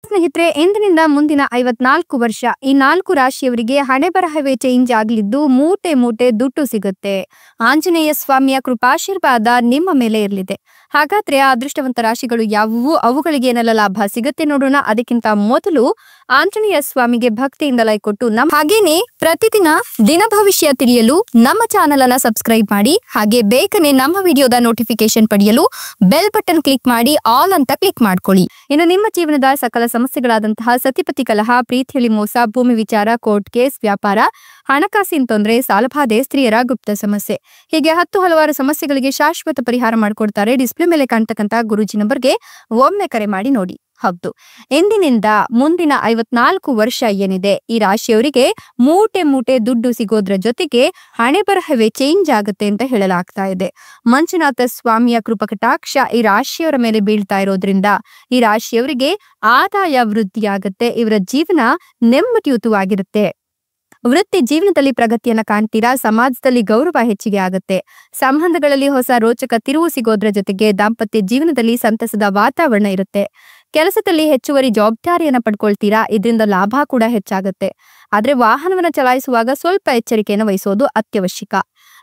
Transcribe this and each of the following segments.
ಸ್ನೇಹಿತರೆ, ಇಂದಿನಿಂದ ಮುಂದಿನ 54 ವರ್ಷ ಈ 4 ರಾಶಿಯವರಿಗೆ ಹಣೆ ಬರಹವೇ ಚೇಂಜ್ ಆಗಲಿದ್ದು ಮೂಟೆ ಮೂಟೆ ದುಡ್ಡು ಸಿಗುತ್ತೆ. ಆಂಜನೇಯ ಸ್ವಾಮಿಯ ಕೃಪಾಶೀರ್ವಾದ ನಿಮ್ಮ ಮೇಲೆ ಇರಲಿದೆ. ಹಾಗಾದ್ರೆ ಆ ಅದೃಷ್ಟವಂತ ರಾಶಿಗಳು ಯಾವುವು, ಅವುಗಳಿಗೆ ಏನೆಲ್ಲ ಲಾಭ ಸಿಗುತ್ತೆ ನೋಡೋಣ. ಅದಕ್ಕಿಂತ ಮೊದಲು ಆಂಜನೇಯ ಸ್ವಾಮಿಗೆ ಭಕ್ತಿಯಿಂದ ಲೈಕ್ ಕೊಟ್ಟು ಹಾಗೇನೆ ಪ್ರತಿದಿನ ದಿನ ಭವಿಷ್ಯ ತಿಳಿಯಲು ನಮ್ಮ ಚಾನೆಲ್ ಅನ್ನ ಸಬ್ಸ್ಕ್ರೈಬ್ ಮಾಡಿ. ಹಾಗೆ ಬೇಗನೆ ನಮ್ಮ ವಿಡಿಯೋದ ನೋಟಿಫಿಕೇಶನ್ ಪಡೆಯಲು ಬೆಲ್ ಬಟನ್ ಕ್ಲಿಕ್ ಮಾಡಿ ಆಲ್ ಅಂತ ಕ್ಲಿಕ್ ಮಾಡ್ಕೊಳ್ಳಿ. ಇನ್ನು ನಿಮ್ಮ ಜೀವನದ ಸಕಲ ಸಮಸ್ಯೆಗಳಾದಂತಹ ಸತಿಪತಿ ಕಲಹ, ಪ್ರೀತಿಯಲ್ಲಿ ಮೋಸ, ಭೂಮಿ ವಿಚಾರ, ಕೋರ್ಟ್ ಕೇಸ್, ವ್ಯಾಪಾರ, ಹಣಕಾಸಿನ ತೊಂದರೆ, ಸಾಲಬಾಧೆ, ಸ್ತ್ರೀಯರ ಗುಪ್ತ ಸಮಸ್ಯೆ, ಹೀಗೆ ಹಲವಾರು ಸಮಸ್ಯೆಗಳಿಗೆ ಶಾಶ್ವತ ಪರಿಹಾರ ಮಾಡಿಕೊಡ್ತಾರೆ. ಡಿಸ್ಪ್ಲೇ ಮೇಲೆ ಕಾಣ್ತಕ್ಕಂತ ಗುರೂಜಿ ನಂಬರ್ಗೆ ಒಮ್ಮೆ ಕರೆ ಮಾಡಿ ನೋಡಿ. ಹೌದು, ಇಂದಿನಿಂದ ಮುಂದಿನ 54 ವರ್ಷ ಏನಿದೆ ಈ ರಾಶಿಯವರಿಗೆ ಮೂಟೆ ಮೂಟೆ ದುಡ್ಡು ಸಿಗೋದ್ರ ಜೊತೆಗೆ ಹಣೆ ಬರಹವೇ ಚೇಂಜ್ ಆಗುತ್ತೆ ಅಂತ ಹೇಳಲಾಗ್ತಾ ಇದೆ. ಮಂಜುನಾಥ ಸ್ವಾಮಿಯ ಕೃಪಕಟಾಕ್ಷ ಈ ರಾಶಿಯವರ ಮೇಲೆ ಬೀಳ್ತಾ ಇರೋದ್ರಿಂದ ಈ ರಾಶಿಯವರಿಗೆ ಆದಾಯ ವೃದ್ಧಿಯಾಗುತ್ತೆ. ಇವರ ಜೀವನ ನೆಮ್ಮದಿಯುತವಾಗಿರುತ್ತೆ. ವೃತ್ತಿ ಜೀವನದಲ್ಲಿ ಪ್ರಗತಿಯನ್ನ ಕಾಣ್ತೀರಾ. ಸಮಾಜದಲ್ಲಿ ಗೌರವ ಹೆಚ್ಚಿಗೆ ಆಗುತ್ತೆ. ಸಂಬಂಧಗಳಲ್ಲಿ ಹೊಸ ರೋಚಕ ತಿರುವು ಸಿಗೋದ್ರ ಜೊತೆಗೆ ದಾಂಪತ್ಯ ಜೀವನದಲ್ಲಿ ಸಂತಸದ ವಾತಾವರಣ ಇರುತ್ತೆ. ಕೆಲಸದಲ್ಲಿ ಹೆಚ್ಚುವರಿ ಜವಾಬ್ದಾರಿಯನ್ನ ಪಡ್ಕೊಳ್ತೀರಾ. ಇದರಿಂದ ಲಾಭ ಕೂಡ ಹೆಚ್ಚಾಗುತ್ತೆ. ಆದ್ರೆ ವಾಹನವನ್ನ ಚಲಾಯಿಸುವಾಗ ಸ್ವಲ್ಪ ಎಚ್ಚರಿಕೆಯನ್ನು ವಹಿಸೋದು ಅತ್ಯವಶ್ಯಕ.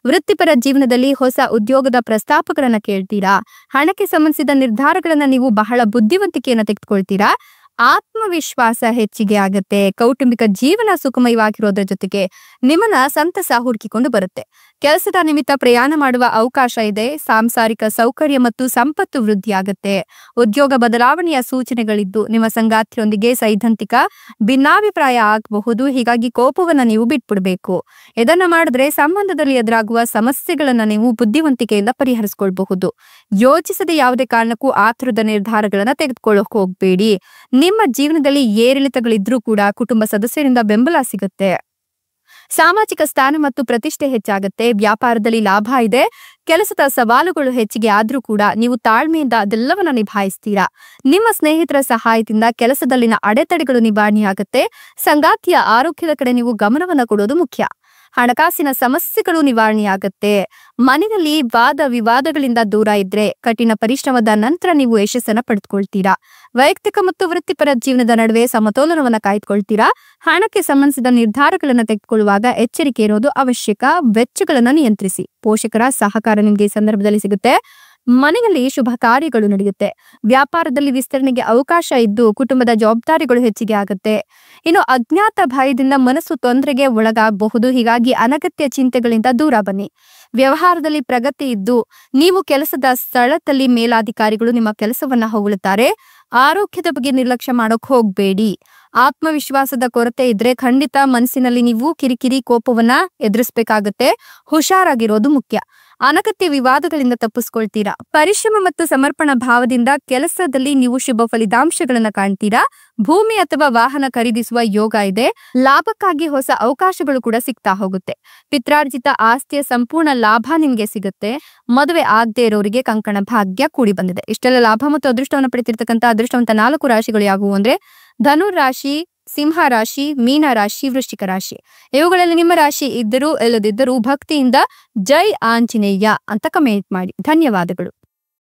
ವೃತ್ತಿಪರ ಜೀವನದಲ್ಲಿ ಹೊಸ ಉದ್ಯೋಗದ ಪ್ರಸ್ತಾಪಗಳನ್ನ ಕೇಳ್ತೀರಾ. ಹಣಕ್ಕೆ ಸಂಬಂಧಿಸಿದ ನಿರ್ಧಾರಗಳನ್ನ ನೀವು ಬಹಳ ಬುದ್ಧಿವಂತಿಕೆಯನ್ನ ತೆಗೆದುಕೊಳ್ತೀರಾ. ಆತ್ಮವಿಶ್ವಾಸ ಹೆಚ್ಚಿಗೆ ಆಗುತ್ತೆ. ಕೌಟುಂಬಿಕ ಜೀವನ ಸುಖಮಯವಾಗಿರೋದ್ರ ಜೊತೆಗೆ ನಿಮ್ಮನ್ನ ಸಂತಸ ಹುಡುಕಿಕೊಂಡು ಬರುತ್ತೆ. ಕೆಲಸದ ನಿಮಿತ್ತ ಪ್ರಯಾಣ ಮಾಡುವ ಅವಕಾಶ ಇದೆ. ಸಾಂಸಾರಿಕ ಸೌಕರ್ಯ ಮತ್ತು ಸಂಪತ್ತು ವೃದ್ಧಿಯಾಗುತ್ತೆ. ಉದ್ಯೋಗ ಬದಲಾವಣೆಯ ಸೂಚನೆಗಳಿದ್ದು ನಿಮ್ಮ ಸಂಗಾತಿಯೊಂದಿಗೆ ಸೈದ್ಧಾಂತಿಕ ಭಿನ್ನಾಭಿಪ್ರಾಯ ಆಗಬಹುದು. ಹೀಗಾಗಿ ಕೋಪವನ್ನ ನೀವು ಬಿಟ್ಬಿಡ್ಬೇಕು. ಇದನ್ನ ಮಾಡಿದ್ರೆ ಸಂಬಂಧದಲ್ಲಿ ಎದುರಾಗುವ ಸಮಸ್ಯೆಗಳನ್ನ ನೀವು ಬುದ್ಧಿವಂತಿಕೆಯಿಂದ ಪರಿಹರಿಸಿಕೊಳ್ಬಹುದು. ಯೋಚಿಸದೆ ಯಾವುದೇ ಕಾರಣಕ್ಕೂ ಆತುರದ ನಿರ್ಧಾರಗಳನ್ನ ತೆಗೆದುಕೊಳ್ಳೋಕೆ ಹೋಗ್ಬೇಡಿ. ನಿಮ್ಮ ಜೀವನದಲ್ಲಿ ಏರಿಳಿತಗಳಿದ್ರೂ ಕೂಡ ಕುಟುಂಬ ಸದಸ್ಯರಿಂದ ಬೆಂಬಲ ಸಿಗುತ್ತೆ. ಸಾಮಾಜಿಕ ಸ್ಥಾನ ಮತ್ತು ಪ್ರತಿಷ್ಠೆ ಹೆಚ್ಚಾಗುತ್ತೆ. ವ್ಯಾಪಾರದಲ್ಲಿ ಲಾಭ ಇದೆ. ಕೆಲಸದ ಸವಾಲುಗಳು ಹೆಚ್ಚಿಗೆ ಆದ್ರೂ ಕೂಡ ನೀವು ತಾಳ್ಮೆಯಿಂದ ಅದೆಲ್ಲವನ್ನ ನಿಭಾಯಿಸ್ತೀರಾ. ನಿಮ್ಮ ಸ್ನೇಹಿತರ ಸಹಾಯದಿಂದ ಕೆಲಸದಲ್ಲಿನ ಅಡೆತಡೆಗಳು ನಿವಾರಣೆಯಾಗುತ್ತೆ. ಸಂಗಾತಿಯ ಆರೋಗ್ಯದ ಕಡೆ ನೀವು ಗಮನವನ್ನ ಕೊಡೋದು ಮುಖ್ಯ. ಹಣಕಾಸಿನ ಸಮಸ್ಯೆಗಳು ನಿವಾರಣೆಯಾಗುತ್ತೆ. ಮನೆಯಲ್ಲಿ ವಾದ ವಿವಾದಗಳಿಂದ ದೂರ ಇದ್ರೆ ಕಠಿಣ ಪರಿಶ್ರಮದ ನಂತರ ನೀವು ಯಶಸ್ಸನ್ನ ಪಡೆದುಕೊಳ್ತೀರಾ. ವೈಯಕ್ತಿಕ ಮತ್ತು ವೃತ್ತಿಪರ ಜೀವನದ ನಡುವೆ ಸಮತೋಲನವನ್ನ ಕಾಯ್ದುಕೊಳ್ತೀರಾ. ಹಣಕ್ಕೆ ಸಂಬಂಧಿಸಿದ ನಿರ್ಧಾರಗಳನ್ನ ತೆಗೆದುಕೊಳ್ಳುವಾಗ ಎಚ್ಚರಿಕೆ ಇರೋದು ಅವಶ್ಯಕ. ವೆಚ್ಚಗಳನ್ನ ನಿಯಂತ್ರಿಸಿ. ಪೋಷಕರ ಸಹಕಾರ ನಿಮಗೆ ಈ ಸಂದರ್ಭದಲ್ಲಿ ಸಿಗುತ್ತೆ. ಮನೆಯಲ್ಲಿ ಶುಭ ಕಾರ್ಯಗಳು ನಡೆಯುತ್ತೆ. ವ್ಯಾಪಾರದಲ್ಲಿ ವಿಸ್ತರಣೆಗೆ ಅವಕಾಶ ಇದ್ದು ಕುಟುಂಬದ ಜವಾಬ್ದಾರಿಗಳು ಹೆಚ್ಚಿಗೆ ಆಗುತ್ತೆ. ಇನ್ನು ಅಜ್ಞಾತ ಭಯದಿಂದ ಮನಸ್ಸು ತೊಂದರೆಗೆ ಒಳಗಾಗಬಹುದು. ಹೀಗಾಗಿ ಅನಗತ್ಯ ಚಿಂತೆಗಳಿಂದ ದೂರ ಬನ್ನಿ. ವ್ಯವಹಾರದಲ್ಲಿ ಪ್ರಗತಿ ಇದ್ದು ನೀವು ಕೆಲಸದ ಸ್ಥಳದಲ್ಲಿ ಮೇಲಾಧಿಕಾರಿಗಳು ನಿಮ್ಮ ಕೆಲಸವನ್ನ ಹೊಗಳುತ್ತಾರೆ. ಆರೋಗ್ಯದ ಬಗ್ಗೆ ನಿರ್ಲಕ್ಷ್ಯ ಮಾಡೋಕ್ ಹೋಗ್ಬೇಡಿ. ಆತ್ಮವಿಶ್ವಾಸದ ಕೊರತೆ ಇದ್ರೆ ಖಂಡಿತ ಮನಸ್ಸಿನಲ್ಲಿ ನೀವು ಕಿರಿಕಿರಿ, ಕೋಪವನ್ನ ಎದುರಿಸಬೇಕಾಗತ್ತೆ. ಹುಷಾರಾಗಿರೋದು ಮುಖ್ಯ. ಅನಗತ್ಯ ವಿವಾದಗಳಿಂದ ತಪ್ಪಿಸ್ಕೊಳ್ತೀರಾ. ಪರಿಶ್ರಮ ಮತ್ತು ಸಮರ್ಪಣಾ ಭಾವದಿಂದ ಕೆಲಸದಲ್ಲಿ ನೀವು ಶುಭ ಫಲಿತಾಂಶಗಳನ್ನ ಕಾಣ್ತೀರಾ. ಭೂಮಿ ಅಥವಾ ವಾಹನ ಖರೀದಿಸುವ ಯೋಗ ಇದೆ. ಲಾಭಕ್ಕಾಗಿ ಹೊಸ ಅವಕಾಶಗಳು ಕೂಡ ಸಿಗ್ತಾ ಹೋಗುತ್ತೆ. ಪಿತ್ರಾರ್ಜಿತ ಆಸ್ತಿಯ ಸಂಪೂರ್ಣ ಲಾಭ ನಿಮ್ಗೆ ಸಿಗುತ್ತೆ. ಮದುವೆ ಆಗದೆ ಇರೋರಿಗೆ ಕಂಕಣ ಭಾಗ್ಯ ಕೂಡಿ ಬಂದಿದೆ. ಇಷ್ಟೆಲ್ಲ ಲಾಭ ಮತ್ತು ಅದೃಷ್ಟವನ್ನು ಪಡೆದಿರ್ತಕ್ಕಂಥ ಅದೃಷ್ಟವಂತ 4 ರಾಶಿಗಳು ಯಾವುವು ಅಂದ್ರೆ ಧನುರ್ ರಾಶಿ, ಸಿಂಹ ರಾಶಿ, ಮೀನ ರಾಶಿ, ವೃಶ್ಚಿಕ ರಾಶಿ. ಇವುಗಳಲ್ಲಿ ನಿಮ್ಮ ರಾಶಿ ಇದ್ದರೂ ಇಲ್ಲದಿದ್ದರೂ ಭಕ್ತಿಯಿಂದ ಜೈ ಆಂಜನೇಯ ಅಂತ ಕಮೆಂಟ್ ಮಾಡಿ. ಧನ್ಯವಾದಗಳು.